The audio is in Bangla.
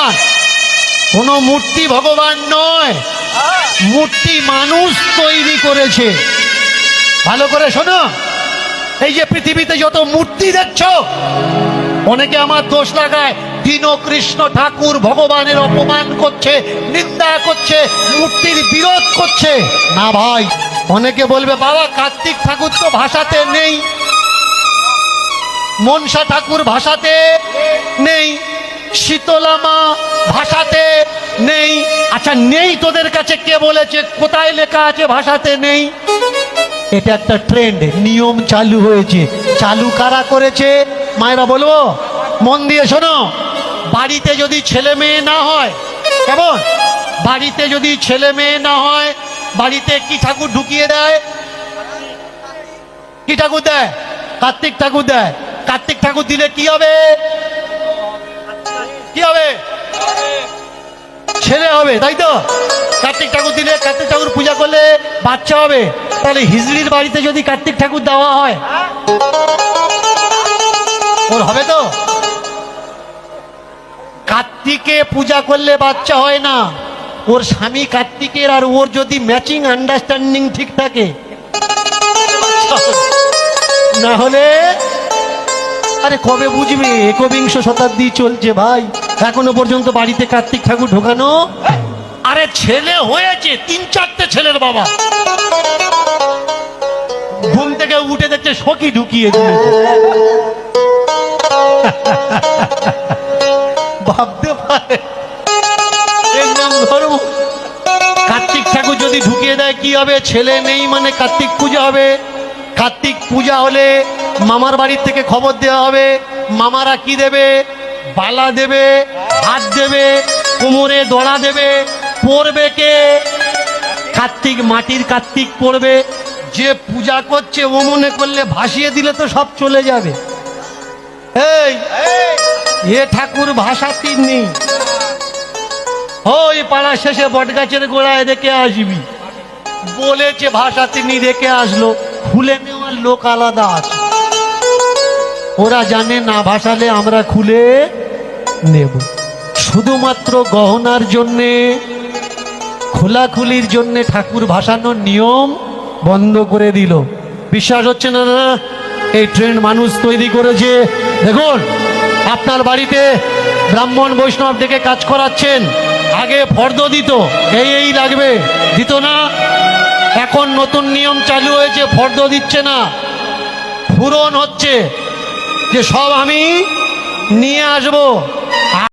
ভগবান, কোন মূর্তি ভগবান নয়, মূর্তি মানুষ তৈরি করেছে। ভালো করে শোনো, এই যে পৃথিবীতে যত মূর্তি দেখছো, অনেকে আমার দোষ লাগায় দীন কৃষ্ণ ঠাকুর ভগবানের অপমান করছে, নিন্দা করছে, মূর্তির বিরোধ করছে। না ভাই, অনেকে বলবে বাবা কার্তিক ঠাকুর তো ভাষাতে নেই, মনসা ঠাকুর ভাষাতে নেই, শীতলা মা ভাষাতে নেই। আচ্ছা নেই, তোদের কাছে কে বলেছে? কোথায় লেখা আছে ভাষাতে নেই? এটা একটা ট্রেন্ড, নিয়ম চালু হয়েছে। চালু কারা করেছে মায়েরা বলবো? মন দিয়ে শোনো, বাড়িতে যদি ছেলে মেয়ে না হয়, কেমন? বাড়িতে যদি ছেলে মেয়ে না হয়, বাড়িতে কি ঠাকুর ঢুকিয়ে দেয়? কি ঠাকুর দেয়? কার্তিক ঠাকুর দেয়। কার্তিক ঠাকুর দিলে কি হবে? কি হবে? ছেলে হবে, তাই তো? কার্তিক ঠাকুর দিলে, কার্তিক ঠাকুর পূজা করলে বাচ্চা হবে। তাহলে হিজড়ির বাড়িতে যদি কার্তিক ঠাকুর দেওয়া হয়, ওর হবে তো? কার্তিকে পূজা করলে বাচ্চা হয় না, ওর স্বামী কার্তিকের আর ওর যদি ম্যাচিং আন্ডারস্ট্যান্ডিং ঠিক থাকে, না হলে আরে কবে বুঝবে? একবিংশ শতাব্দী চলছে ভাই, এখনো পর্যন্ত বাড়িতে কার্তিক ঠাকুর ঢোকানো। আরে ছেলে হয়েছে, 3-4টে ছেলের বাবা, ঘুম থেকে উঠে দেখছে সখী ঢুকিয়ে দিয়েছে। ভাবতে পারে এর নাম ধর্ম। কার্তিক ঠাকুর যদি ঢুকিয়ে দেয় কি হবে? ছেলে নেই মানে কার্তিক পূজা হবে। কার্তিক পূজা হলে মামার বাড়ির থেকে খবর দেওয়া হবে। মামারা কি দেবে? বালা দেবে, হাত দেবে, কোমরে দড়া দেবে। পড়বে কে? কার্তিক, মাটির কার্তিক পড়বে। যে পূজা করছে ও মনে করলে ভাসিয়ে দিলে তো সব চলে যাবে। এই এ ঠাকুর ভাষাতি নেই। ওই পাড়া শেষে বটগাছের গোড়ায় রেখে আসবি বলেছে, ভাষা তিনি রেখে আসলো। খুলে নেওয়ার লোক আলাদা আছে, ওরা জানে না ভাসালে আমরা খুলে নেব। শুধুমাত্র গহনার জন্যে, খোলাখুলির জন্যে ঠাকুর ভাসানোর নিয়ম বন্ধ করে দিল। বিশ্বাস হচ্ছে না? না, এই ট্রেন্ড মানুষ তৈরি করেছে। দেখুন, আপনার বাড়িতে ব্রাহ্মণ বৈষ্ণব ডেকে কাজ করাচ্ছেন, আগে ফর্দ দিত, এই লাগবে, দিত না। এখন নতুন নিয়ম চালু হয়েছে, ফর্দ দিচ্ছে না, পূরণ হচ্ছে, যে সব আমি নিয়ে আসবো।